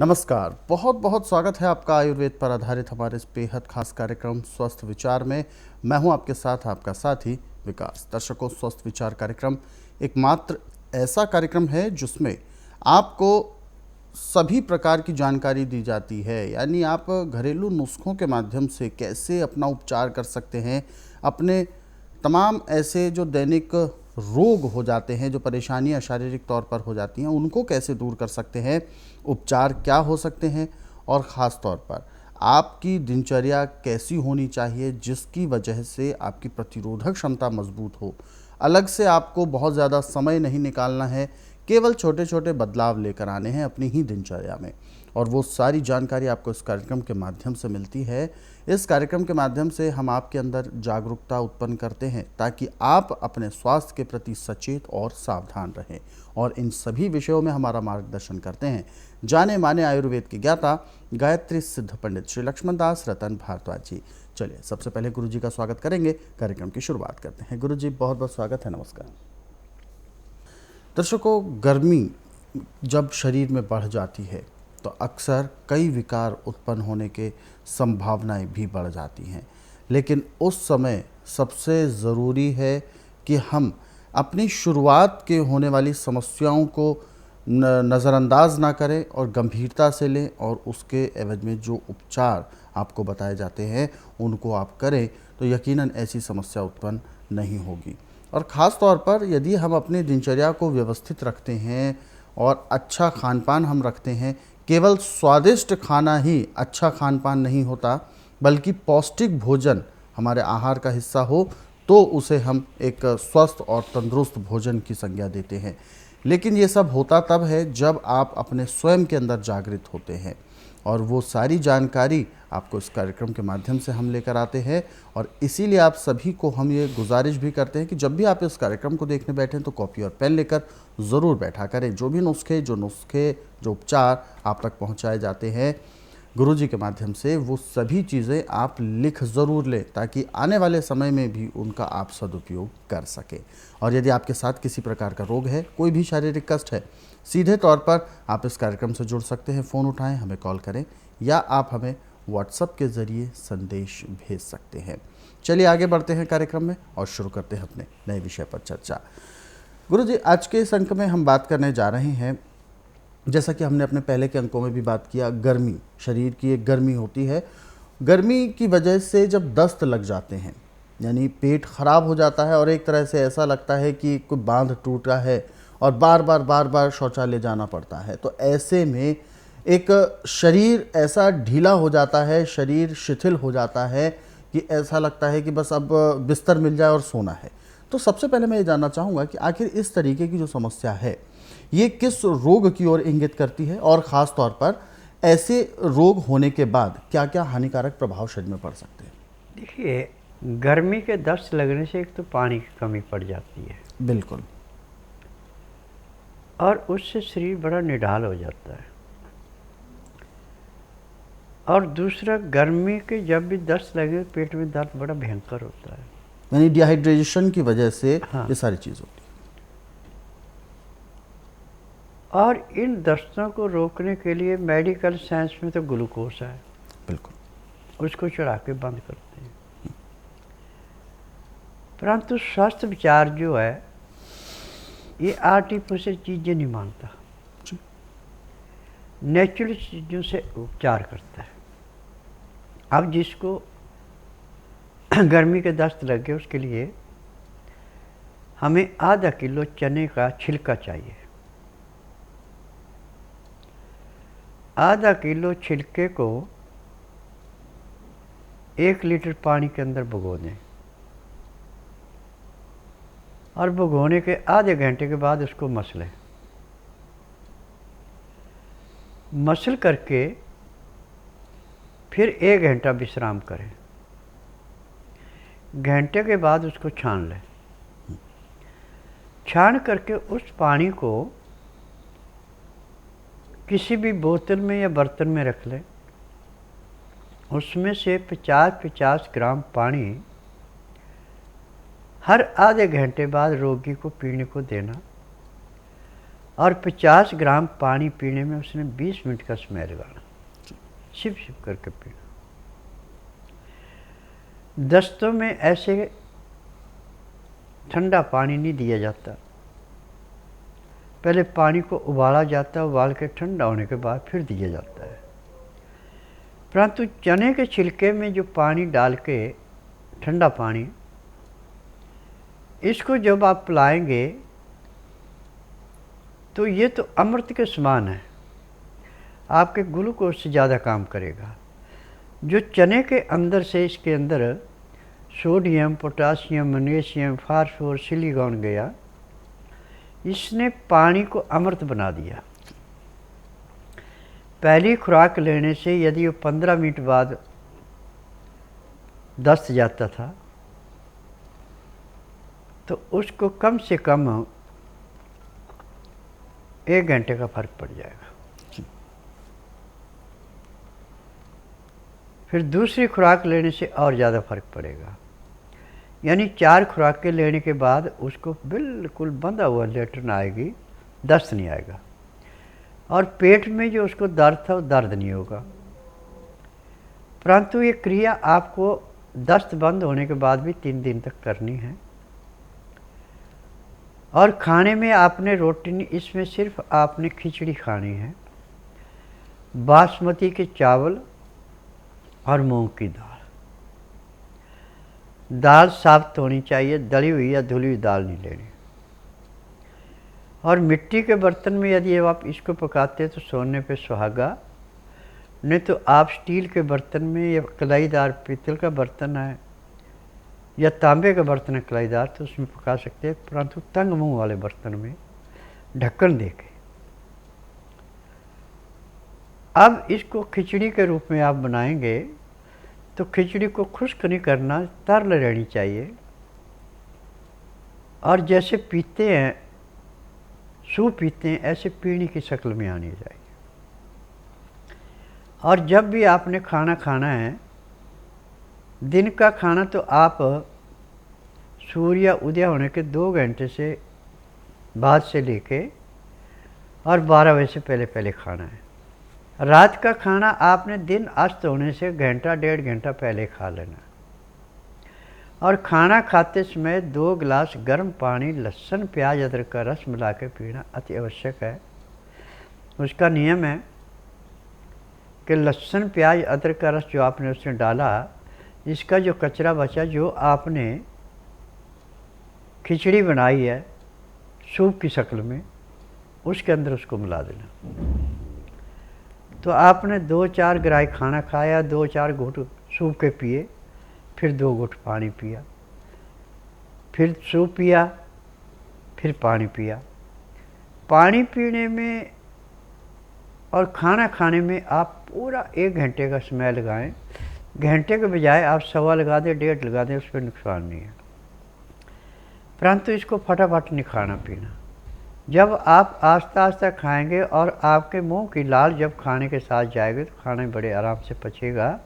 नमस्कार, बहुत बहुत स्वागत है आपका आयुर्वेद पर आधारित हमारे इस बेहद खास कार्यक्रम स्वस्थ विचार में। मैं हूं आपके साथ आपका साथी विकास। दर्शकों, स्वस्थ विचार कार्यक्रम एकमात्र ऐसा कार्यक्रम है जिसमें आपको सभी प्रकार की जानकारी दी जाती है, यानी आप घरेलू नुस्खों के माध्यम से कैसे अपना उपचार कर सकते हैं, अपने तमाम ऐसे जो दैनिक रोग हो जाते हैं, जो परेशानियां शारीरिक तौर पर हो जाती हैं, उनको कैसे दूर कर सकते हैं, उपचार क्या हो सकते हैं और ख़ास तौर पर आपकी दिनचर्या कैसी होनी चाहिए जिसकी वजह से आपकी प्रतिरोधक क्षमता मजबूत हो। अलग से आपको बहुत ज़्यादा समय नहीं निकालना है, केवल छोटे छोटे बदलाव लेकर आने हैं अपनी ही दिनचर्या में, और वो सारी जानकारी आपको इस कार्यक्रम के माध्यम से मिलती है। इस कार्यक्रम के माध्यम से हम आपके अंदर जागरूकता उत्पन्न करते हैं ताकि आप अपने स्वास्थ्य के प्रति सचेत और सावधान रहें, और इन सभी विषयों में हमारा मार्गदर्शन करते हैं जाने माने आयुर्वेद के ज्ञाता गायत्री सिद्ध पंडित श्री लक्ष्मण दास रतन भारद्वाज जी। चलिए सबसे पहले गुरु जी का स्वागत करेंगे, कार्यक्रम की शुरुआत करते हैं। गुरु जी, बहुत बहुत स्वागत है, नमस्कार। दर्शकों, गर्मी जब शरीर में बढ़ जाती है तो अक्सर कई विकार उत्पन्न होने के संभावनाएं भी बढ़ जाती हैं, लेकिन उस समय सबसे ज़रूरी है कि हम अपनी शुरुआत के होने वाली समस्याओं को नज़रअंदाज ना करें और गंभीरता से लें, और उसके एवज में जो उपचार आपको बताए जाते हैं उनको आप करें तो यकीनन ऐसी समस्या उत्पन्न नहीं होगी। और ख़ास तौर पर यदि हम अपनी दिनचर्या को व्यवस्थित रखते हैं और अच्छा खान पान हम रखते हैं, केवल स्वादिष्ट खाना ही अच्छा खान पान नहीं होता, बल्कि पौष्टिक भोजन हमारे आहार का हिस्सा हो तो उसे हम एक स्वस्थ और तंदुरुस्त भोजन की संज्ञा देते हैं। लेकिन ये सब होता तब है जब आप अपने स्वयं के अंदर जागृत होते हैं, और वो सारी जानकारी आपको इस कार्यक्रम के माध्यम से हम लेकर आते हैं। और इसीलिए आप सभी को हम ये गुजारिश भी करते हैं कि जब भी आप इस कार्यक्रम को देखने बैठें तो कॉपी और पेन लेकर ज़रूर बैठा करें। जो भी नुस्खे जो उपचार आप तक पहुंचाए जाते हैं गुरुजी के माध्यम से, वो सभी चीज़ें आप लिख ज़रूर लें ताकि आने वाले समय में भी उनका आप सदुपयोग कर सकें। और यदि आपके साथ किसी प्रकार का रोग है, कोई भी शारीरिक कष्ट है, सीधे तौर पर आप इस कार्यक्रम से जुड़ सकते हैं। फ़ोन उठाएं, हमें कॉल करें, या आप हमें व्हाट्सएप के ज़रिए संदेश भेज सकते हैं। चलिए आगे बढ़ते हैं कार्यक्रम में और शुरू करते हैं अपने नए विषय पर चर्चा। गुरुजी, आज के इस अंक में हम बात करने जा रहे हैं, जैसा कि हमने अपने पहले के अंकों में भी बात किया, गर्मी, शरीर की एक गर्मी होती है। गर्मी की वजह से जब दस्त लग जाते हैं, यानी पेट खराब हो जाता है और एक तरह से ऐसा लगता है कि कोई बांध टूटा है और बार बार शौचालय जाना पड़ता है, तो ऐसे में एक शरीर ऐसा ढीला हो जाता है, शरीर शिथिल हो जाता है कि ऐसा लगता है कि बस अब बिस्तर मिल जाए और सोना है। तो सबसे पहले मैं ये जानना चाहूँगा कि आखिर इस तरीके की जो समस्या है ये किस रोग की ओर इंगित करती है, और ख़ास तौर पर ऐसे रोग होने के बाद क्या क्या हानिकारक प्रभाव शरीर में पड़ सकते हैं? देखिए, गर्मी के दस्त लगने से एक तो पानी की कमी पड़ जाती है, बिल्कुल, और उससे शरीर बड़ा निढाल हो जाता है। और दूसरा, गर्मी के जब भी दस्त लगे पेट में दर्द बड़ा भयंकर होता है, यानी डिहाइड्रेशन की वजह से हाँ। ये सारी चीज़ होती और इन दस्तों को रोकने के लिए मेडिकल साइंस में तो ग्लूकोज है, है। बिल्कुल, उसको चढ़ा के बंद करते हैं। परंतु स्वस्थ विचार जो है ये आर्टिफिशियल चीज़ें नहीं मानता, जी। नेचुरल चीज़ों से उपचार करता है। अब जिसको गर्मी के दस्त लग गए उसके लिए हमें आधा किलो चने का छिलका चाहिए। आधा किलो छिलके को 1 लीटर पानी के अंदर भिगो दें, और भिगोने के आधे घंटे के बाद उसको मसलें। मसल करके फिर 1 घंटा विश्राम करें। घंटे के बाद उसको छान लें। छान करके उस पानी को किसी भी बोतल में या बर्तन में रख लें। उसमें से 50-50 ग्राम पानी हर आधे घंटे बाद रोगी को पीने को देना। और 50 ग्राम पानी पीने में उसने 20 मिनट का समय लगाना, सिप सिप करके पीना। दस्तों में ऐसे ठंडा पानी नहीं दिया जाता, पहले पानी को उबाला जाता है, उबाल के ठंडा होने के बाद फिर दिया जाता है। परंतु चने के छिलके में जो पानी डाल के, ठंडा पानी, इसको जब आप पिलाएंगे तो ये तो अमृत के समान है, आपके ग्लूकोज से ज़्यादा काम करेगा। जो चने के अंदर से इसके अंदर sodium, potassium, magnesium, phosphorus, silicon गया, इसने पानी को अमृत बना दिया। पहली खुराक लेने से यदि वो 15 मिनट बाद दस्त जाता था तो उसको कम से कम 1 घंटे का फर्क पड़ जाएगा। फिर दूसरी खुराक लेने से और ज़्यादा फर्क पड़ेगा। यानी 4 खुराकें लेने के बाद उसको बिल्कुल बंधा हुआ लेटरिन आएगी, दस्त नहीं आएगा, और पेट में जो उसको दर्द था वो दर्द नहीं होगा। परंतु ये क्रिया आपको दस्त बंद होने के बाद भी 3 दिन तक करनी है। और खाने में आपने रोटी नहीं, इसमें सिर्फ आपने खिचड़ी खानी है, बासमती के चावल और मूंग की दाल। दाल साफ होनी चाहिए, दली हुई या धुली हुई दाल नहीं लेनी। और मिट्टी के बर्तन में यदि आप इसको पकाते हैं तो सोने पे सुहागा, नहीं तो आप स्टील के बर्तन में या कलाईदार पीतल का बर्तन है या तांबे का बर्तन है कलाईदार, तो उसमें पका सकते हैं, परंतु तंग मुंह वाले बर्तन में ढक्कन दे के। अब इसको खिचड़ी के रूप में आप बनाएंगे तो खिचड़ी को खुश्क नहीं करना, तरल रहनी चाहिए, और जैसे पीते हैं, सूप पीते हैं, ऐसे पीने की शक्ल में आनी चाहिए। और जब भी आपने खाना खाना है, दिन का खाना तो आप सूर्य उदय होने के 2 घंटे से बाद से लेके और 12 बजे से पहले पहले खाना है। रात का खाना आपने दिन अस्त होने से घंटा 1.5 घंटा पहले खा लेना। और खाना खाते समय 2 गिलास गर्म पानी, लहसुन, प्याज, अदरक का रस मिला के पीना अति आवश्यक है। उसका नियम है कि लहसुन, प्याज, अदरक का रस जो आपने उसमें डाला, इसका जो कचरा बचा, जो आपने खिचड़ी बनाई है सूप की शक्ल में, उसके अंदर उसको मिला देना। तो आपने 2-4 ग्राही खाना खाया, 2-4 घूंट सूप के पिए, फिर 2 घूंट पानी पिया, फिर सूप पिया, फिर पानी पिया। पानी पीने में और खाना खाने में आप पूरा 1 घंटे का समय लगाएं। घंटे के बजाय आप 1.25 लगा दें, 1.5 लगा दें, उसमें नुकसान नहीं है। परंतु इसको फटाफट नहीं खाना पीना। जब आप आस्ता आस्ता खाएंगे और आपके मुंह की लाल जब खाने के साथ जाएगी तो खाना बड़े आराम से पचेगा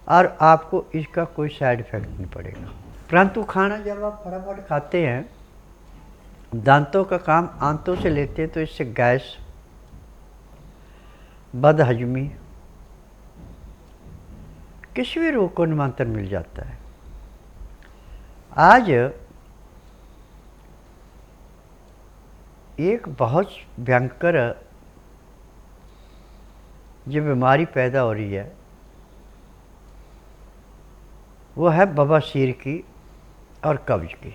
और आपको इसका कोई साइड इफ़ेक्ट नहीं पड़ेगा। परंतु खाना जब आप फटाफट खाते हैं, दांतों का काम आंतों से लेते हैं, तो इससे गैस, बदहजमी, किसी भी रोग को निमंत्रण मिल जाता है। आज एक बहुत भयंकर जो बीमारी पैदा हो रही है वो है बवासीर की और कब्ज की।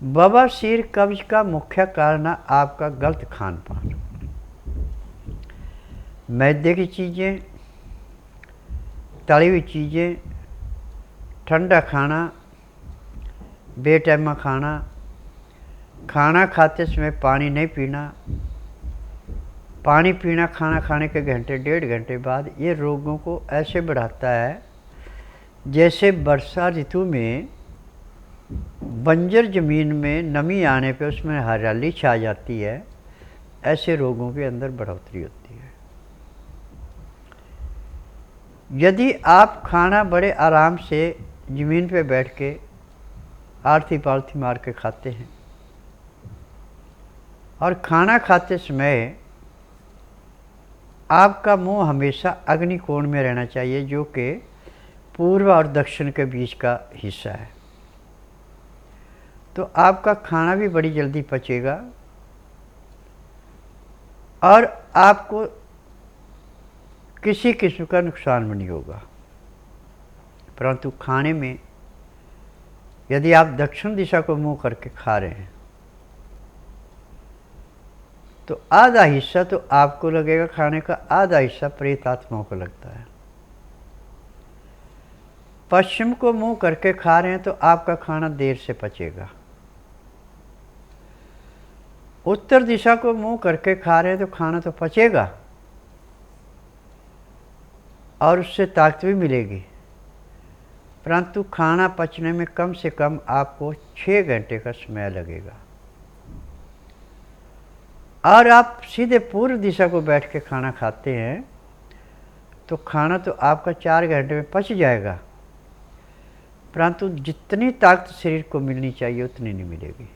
बवासीर, कब्ज का मुख्य कारण है आपका गलत खान पान, मैदे की चीज़ें, तली हुई चीज़ें, ठंडा खाना, बेटैमा खाना, खाना खाते समय पानी नहीं पीना, पानी पीना खाना खाने के घंटे 1.5 घंटे बाद, ये रोगों को ऐसे बढ़ाता है जैसे वर्षा ऋतु में बंजर ज़मीन में नमी आने पे उसमें हरियाली छा जाती है, ऐसे रोगों के अंदर बढ़ोतरी होती है। यदि आप खाना बड़े आराम से ज़मीन पे बैठ के आलथी पालथी मार के खाते हैं और खाना खाते समय आपका मुंह हमेशा अग्निकोण में रहना चाहिए, जो कि पूर्व और दक्षिण के बीच का हिस्सा है। तो आपका खाना भी बड़ी जल्दी पचेगा और आपको किसी किस्म का नुकसान भी नहीं होगा। परंतु खाने में यदि आप दक्षिण दिशा को मुंह करके खा रहे हैं तो आधा हिस्सा तो आपको लगेगा खाने का, आधा हिस्सा प्रेतात्माओं को लगता है। पश्चिम को मुंह करके खा रहे हैं तो आपका खाना देर से पचेगा। उत्तर दिशा को मुंह करके खा रहे हैं तो खाना तो पचेगा और उससे ताकत भी मिलेगी, परंतु खाना पचने में कम से कम आपको 6 घंटे का समय लगेगा। और आप सीधे पूर्व दिशा को बैठ के खाना खाते हैं तो खाना तो आपका 4 घंटे में पच जाएगा, परंतु जितनी ताकत शरीर को मिलनी चाहिए उतनी नहीं मिलेगी।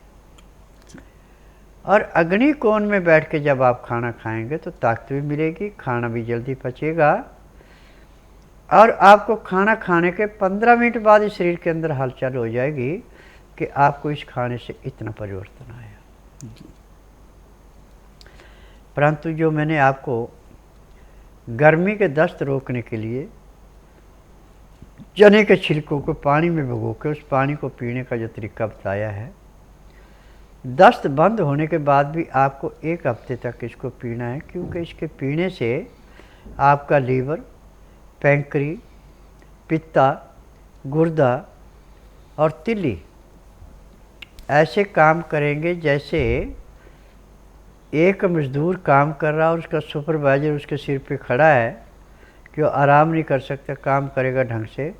और अग्नि कोण में बैठ के जब आप खाना खाएंगे तो ताकत भी मिलेगी, खाना भी जल्दी पचेगा और आपको खाना खाने के 15 मिनट बाद ही शरीर के अंदर हलचल हो जाएगी कि आपको इस खाने से इतना परिवर्तन आया। परंतु जो मैंने आपको गर्मी के दस्त रोकने के लिए चने के छिलकों को पानी में भिगो के उस पानी को पीने का जो तरीका बताया है, दस्त बंद होने के बाद भी आपको 1 हफ्ते तक इसको पीना है, क्योंकि इसके पीने से आपका लीवर, पैंक्री, पित्ता, गुर्दा और तिल्ली ऐसे काम करेंगे जैसे एक मजदूर काम कर रहा और उसका सुपरवाइज़र उसके सिर पे खड़ा है कि वो आराम नहीं कर सकता, काम करेगा ढंग से।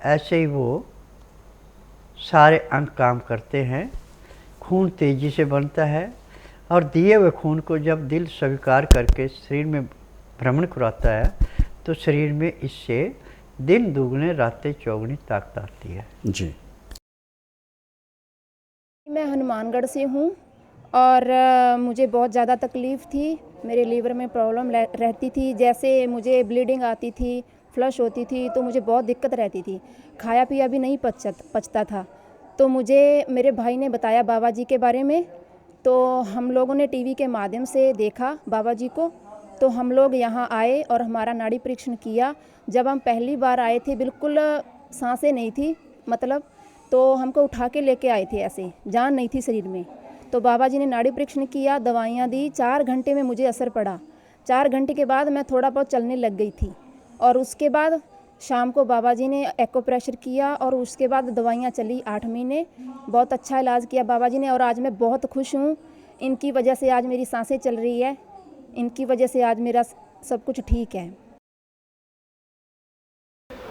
ऐसे ही वो सारे अंग काम करते हैं। खून तेज़ी से बनता है और दिए हुए खून को जब दिल स्वीकार करके शरीर में भ्रमण कराता है तो शरीर में इससे दिन दुगने रातें चौगुनी ताकत आती है। जी, मैं हनुमानगढ़ से हूँ और मुझे बहुत ज़्यादा तकलीफ़ थी। मेरे लीवर में प्रॉब्लम रहती थी, जैसे मुझे ब्लीडिंग आती थी, फ्लश होती थी, तो मुझे बहुत दिक्कत रहती थी। खाया पिया भी नहीं पचता था। तो मुझे मेरे भाई ने बताया बाबा जी के बारे में, तो हम लोगों ने टीवी के माध्यम से देखा बाबा जी को। तो हम लोग यहाँ आए और हमारा नाड़ी परीक्षण किया। जब हम पहली बार आए थे बिल्कुल सांसें नहीं थी, मतलब तो हमको उठा के लेके आए थे, ऐसे जान नहीं थी शरीर में। तो बाबा जी ने नाड़ी परीक्षण किया, दवाइयाँ दी, 4 घंटे में मुझे असर पड़ा। 4 घंटे के बाद मैं थोड़ा बहुत चलने लग गई थी और उसके बाद शाम को बाबा जी ने एको प्रेशर किया और उसके बाद दवाइयाँ चली 8 महीने। बहुत अच्छा इलाज किया बाबा जी ने और आज मैं बहुत खुश हूँ। इनकी वजह से आज मेरी सांसें चल रही है, इनकी वजह से आज मेरा सब कुछ ठीक है।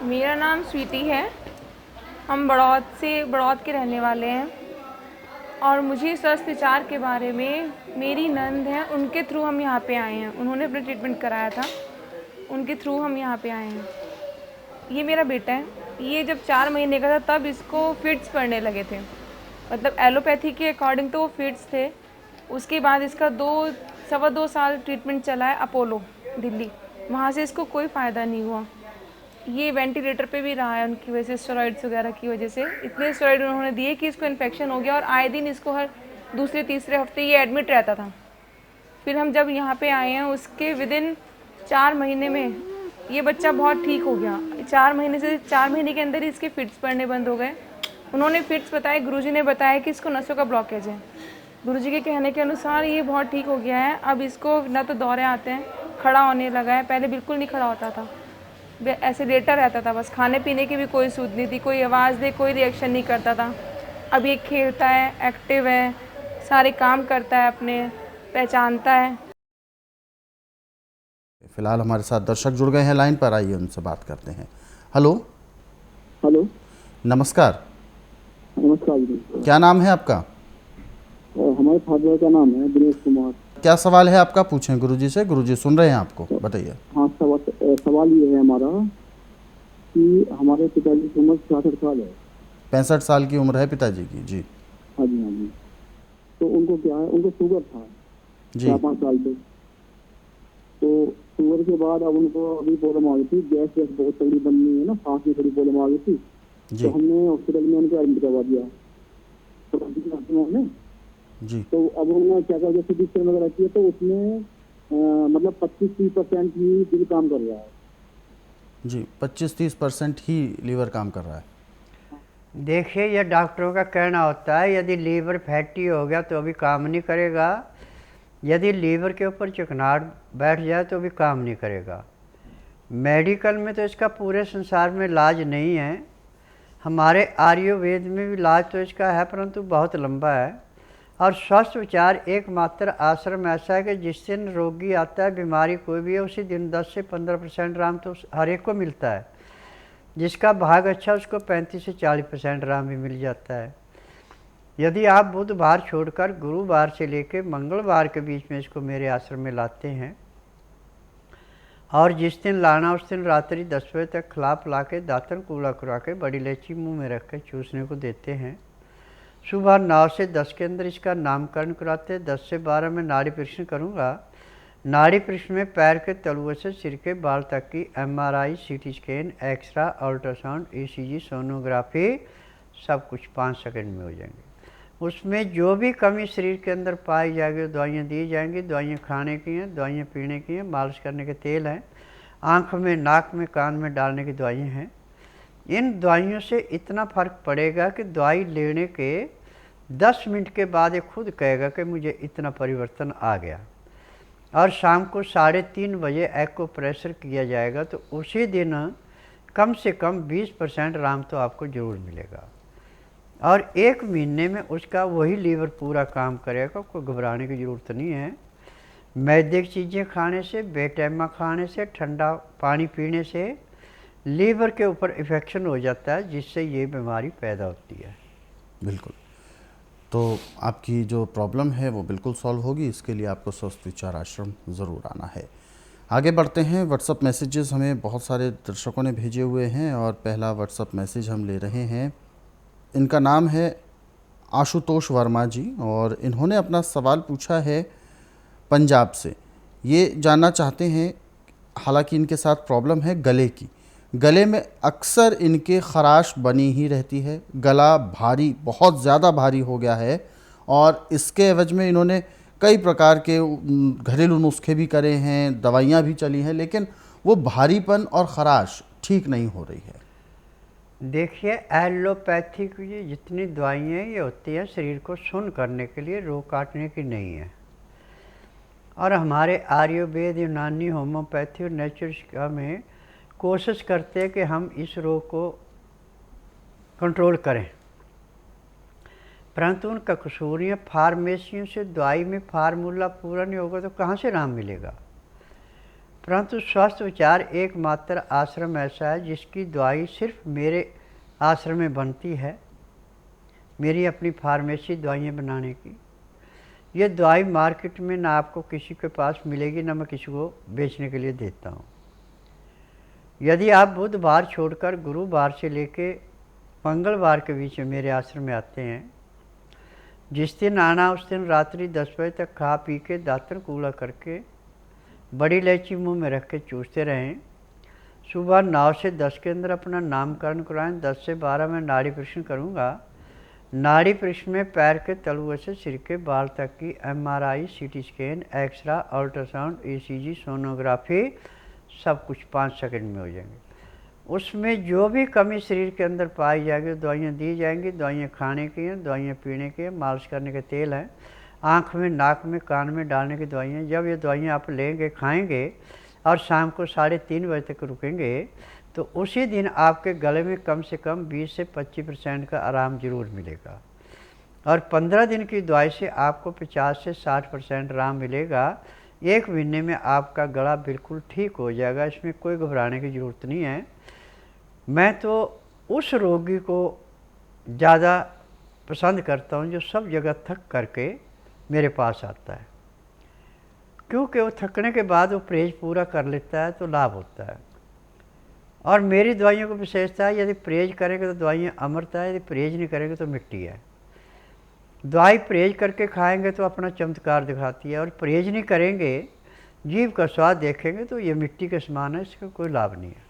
मेरा नाम स्वीटी है। हम बड़ौत के रहने वाले हैं और मुझे स्वास्थ्य विचार के बारे में मेरी नंद है, उनके थ्रू हम यहाँ पे आए हैं। उन्होंने अपना ट्रीटमेंट कराया था, उनके थ्रू हम यहाँ पे आए हैं। ये मेरा बेटा है, ये जब 4 महीने का था तब इसको फिट्स पड़ने लगे थे। मतलब एलोपैथी के अकॉर्डिंग तो वो फिट्स थे। उसके बाद इसका 2-2.25 साल ट्रीटमेंट चला है अपोलो दिल्ली, वहाँ से इसको कोई फ़ायदा नहीं हुआ। ये वेंटिलेटर पे भी रहा है उनकी वजह से, स्टेरॉइड्स वगैरह की वजह से। इतने स्टेरॉइड उन्होंने दिए कि इसको इन्फेक्शन हो गया और आए दिन इसको हर दूसरे-तीसरे हफ्ते ये एडमिट रहता था। फिर हम जब यहाँ पे आए हैं उसके विदिन 4 महीने में ये बच्चा बहुत ठीक हो गया। 4 महीने के अंदर ही इसके फिट्स पड़ने बंद हो गए। उन्होंने फिट्स बताए, गुरुजी ने बताया कि इसको नसों का ब्लॉकेज है। गुरुजी के कहने के अनुसार ये बहुत ठीक हो गया है। अब इसको ना तो दौरे आते हैं, खड़ा होने लगा है, पहले बिल्कुल नहीं खड़ा होता था, ऐसे लेटा रहता था बस। खाने पीने की भी कोई सूझ नहीं थी, कोई आवाज़ दे कोई रिएक्शन नहीं करता था। अब ये खेलता है, एक्टिव है, सारे काम करता है, अपने पहचानता है। फिलहाल हमारे साथ दर्शक जुड़ गए हैं लाइन पर, आइए उनसे बात करते हैं। हेलो हेलो, नमस्कार, नमस्कार जी। क्या नाम है आपका? हमारे फादर का नाम है दिनेश कुमार। क्या सवाल है आपका? पूछें गुरुजी से, गुरुजी सुन रहे हैं आपको, बताइए। हाँ, सवाल ये है हमारा कि हमारे पिताजी की उम्र 66 साल है। 65 साल की उम्र है पिताजी की? जी। हाँ जी, हाँ जी। तो उनको क्या है, उनको शुगर था जी। 4-5 साल से। तो शुगर के बाद अब उनको अभी प्रॉब्लम आ गई थी, गैस वैस बहुत तगड़ी बननी है ना, सांस में थोड़ी प्रॉब्लम आ गई थी। जी। तो हमने हॉस्पिटल में उनको एडमिट करवा दिया हमने। जी। तो अब उन्होंने क्या कहा, जैसे डिस्टेंस वगैरह रखी है तो उसमें मतलब 25-30% ही दिल काम कर रहा है। जी, 25-30% ही लीवर काम कर रहा है। देखिए, यह डॉक्टरों का कहना होता है, यदि लीवर फैटी हो गया तो अभी काम नहीं करेगा, यदि लीवर के ऊपर चिकनाहट बैठ जाए तो भी काम नहीं करेगा। मेडिकल में तो इसका पूरे संसार में इलाज नहीं है, हमारे आयुर्वेद में भी इलाज तो इसका है, परंतु बहुत लंबा है। और स्वस्थ विचार एकमात्र आश्रम ऐसा है कि जिस दिन रोगी आता है, बीमारी कोई भी है, उसी दिन 10 से 15% आराम तो हर एक को मिलता है। जिसका भाग अच्छा उसको 35 से 40% आराम भी मिल जाता है। यदि आप बुधवार छोड़कर गुरुवार से लेकर मंगलवार के बीच में इसको मेरे आश्रम में लाते हैं, और जिस दिन लाना उस दिन रात्रि 10 बजे तक खिला पिला के दातन कूला खुरा के बड़ी इलायची मुंह में रख कर चूसने को देते हैं। सुबह 9 से 10 के अंदर इसका नामकरण कराते हैं। 10 से 12 में नाड़ी परीक्षण करूँगा। नाड़ी परीक्षण में पैर के तलुए से सिर के बाल तक की MRI, CT scan, x-ray, ultrasound, ECG, sonography सब कुछ 5 सेकंड में हो जाएंगे। उसमें जो भी कमी शरीर के अंदर पाई जाएगी दवाइयाँ दी जाएंगी। दवाइयाँ खाने की हैं, दवाइयाँ पीने की हैं, मालिश करने के तेल हैं, आँख में, नाक में, कान में डालने की दवाइयाँ हैं। इन दवाइयों से इतना फ़र्क पड़ेगा कि दवाई लेने के 10 मिनट के बाद ये खुद कहेगा कि मुझे इतना परिवर्तन आ गया। और शाम को 3:30 बजे एक्यूप्रेशर किया जाएगा तो उसी दिन कम से कम 20% आराम तो आपको ज़रूर मिलेगा। और 1 महीने में उसका वही लीवर पूरा काम करेगा, कोई घबराने की ज़रूरत नहीं है। मैदे की चीज़ें खाने से, बेटैमा खाने से, ठंडा पानी पीने से लीवर के ऊपर इन्फेक्शन हो जाता है, जिससे ये बीमारी पैदा होती है। बिल्कुल। तो आपकी जो प्रॉब्लम है वो बिल्कुल सॉल्व होगी, इसके लिए आपको स्वस्थ विचार आश्रम ज़रूर आना है। आगे बढ़ते हैं। व्हाट्सअप मैसेजेस हमें बहुत सारे दर्शकों ने भेजे हुए हैं और पहला व्हाट्सअप मैसेज हम ले रहे हैं। इनका नाम है आशुतोष वर्मा जी और इन्होंने अपना सवाल पूछा है पंजाब से। ये जानना चाहते हैं, हालांकि इनके साथ प्रॉब्लम है गले की, गले में अक्सर इनके खराश बनी ही रहती है, गला भारी, बहुत ज़्यादा भारी हो गया है और इसके एवज में इन्होंने कई प्रकार के घरेलू नुस्खे भी करे हैं, दवाइयाँ भी चली हैं, लेकिन वो भारीपन और खराश ठीक नहीं हो रही है। देखिए, एलोपैथी की ये जितनी दवाइयाँ ये होती हैं शरीर को सुन्न करने के लिए, रोग काटने की नहीं है। और हमारे आयुर्वेद, यूनानी, होम्योपैथी और नेचुरल में कोशिश करते हैं कि हम इस रोग को कंट्रोल करें, परंतु उनका कसूर है फार्मेसियों से दवाई में फार्मूला पूरा नहीं होगा तो कहाँ से आराम मिलेगा। परंतु स्वस्थ विचार एकमात्र आश्रम ऐसा है जिसकी दवाई सिर्फ मेरे आश्रम में बनती है। मेरी अपनी फार्मेसी दवाइयाँ बनाने की। ये दवाई मार्केट में ना आपको किसी के पास मिलेगी, ना मैं किसी को बेचने के लिए देता हूँ। यदि आप बुधवार छोड़कर गुरुवार से लेके मंगलवार के बीच में मेरे आश्रम में आते हैं, जिस दिन आना उस दिन रात्रि 10 बजे तक खा पी के दातन कूला करके बड़ी इलायची मुंह में रख के चूसते रहें। सुबह 9 से 10 के अंदर अपना नामकरण कराएं। 10 से 12 में नाड़ी परीक्षण करूँगा। नाड़ी परीक्षण में पैर के तलुए से सिर के बाल तक की MRI, CT scan, x-ray, ultrasound, ECG, sonography सब कुछ 5 सेकंड में हो जाएंगे। उसमें जो भी कमी शरीर के अंदर पाई जाएगी दवाइयाँ दी जाएंगी। दवाइयाँ खाने की हैं, दवाइयाँ पीने की हैं, मालिश करने के तेल हैं, आँख में, नाक में, कान में डालने की दवाइयाँ। जब ये दवाइयाँ आप लेंगे, खाएंगे और शाम को 3:30 बजे तक रुकेंगे तो उसी दिन आपके गले में कम से कम 20 से 25% का आराम ज़रूर मिलेगा। और 15 दिन की दवाई से आपको 50 से 60% आराम मिलेगा। 1 महीने में आपका गला बिल्कुल ठीक हो जाएगा। इसमें कोई घबराने की ज़रूरत नहीं है। मैं तो उस रोगी को ज़्यादा पसंद करता हूँ जो सब जगह थक करके मेरे पास आता है, क्योंकि वो थकने के बाद वो परहेज पूरा कर लेता है तो लाभ होता है। और मेरी दवाइयों की विशेषता है, यदि परहेज करेंगे तो दवाइयाँ अमृत है, यदि परहेज नहीं करेंगे तो मिट्टी है। दवाई परहेज करके खाएंगे तो अपना चमत्कार दिखाती है, और परहेज नहीं करेंगे, जीभ का स्वाद देखेंगे तो ये मिट्टी के समान है, इसका कोई लाभ नहीं है।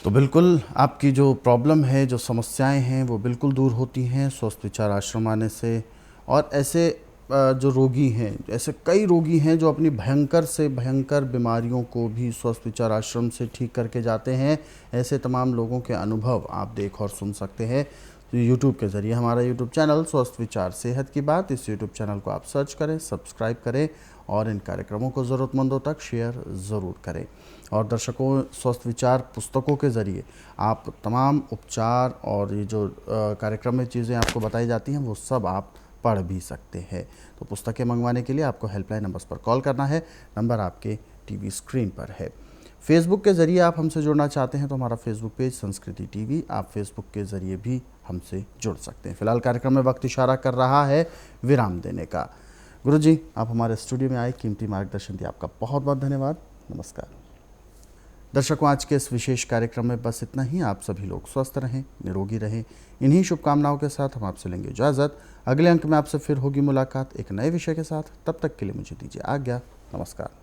तो बिल्कुल आपकी जो प्रॉब्लम है, जो समस्याएं हैं, वो बिल्कुल दूर होती हैं स्वस्थ विचार आश्रम आने से। और ऐसे जो रोगी हैं, ऐसे कई रोगी हैं जो अपनी भयंकर से भयंकर बीमारियों को भी स्वस्थ विचार आश्रम से ठीक करके जाते हैं। ऐसे तमाम लोगों के अनुभव आप देख और सुन सकते हैं तो यूट्यूब के ज़रिए। हमारा यूट्यूब चैनल स्वस्थ विचार सेहत की बात, इस यूट्यूब चैनल को आप सर्च करें, सब्सक्राइब करें और इन कार्यक्रमों को ज़रूरतमंदों तक शेयर ज़रूर करें। और दर्शकों, स्वस्थ विचार पुस्तकों के ज़रिए आप तमाम उपचार और ये जो कार्यक्रम में चीज़ें आपको बताई जाती हैं वो सब आप पढ़ भी सकते हैं। तो पुस्तकें मंगवाने के लिए आपको हेल्पलाइन नंबर्स पर कॉल करना है, नंबर आपके टीवी स्क्रीन पर है। फेसबुक के ज़रिए आप हमसे जुड़ना चाहते हैं तो हमारा फेसबुक पेज संस्कृति टीवी, आप फेसबुक के ज़रिए भी हमसे जुड़ सकते हैं। फिलहाल कार्यक्रम में वक्त इशारा कर रहा है विराम देने का। गुरुजी, आप हमारे स्टूडियो में आए, कीमती मार्गदर्शन दिया, आपका बहुत बहुत धन्यवाद। नमस्कार। दर्शकों, आज के इस विशेष कार्यक्रम में बस इतना ही। आप सभी लोग स्वस्थ रहें, निरोगी रहें। इन्हीं शुभकामनाओं के साथ हम आपसे लेंगे इजाज़त। अगले अंक में आपसे फिर होगी मुलाकात एक नए विषय के साथ। तब तक के लिए मुझे दीजिए आज्ञा। नमस्कार।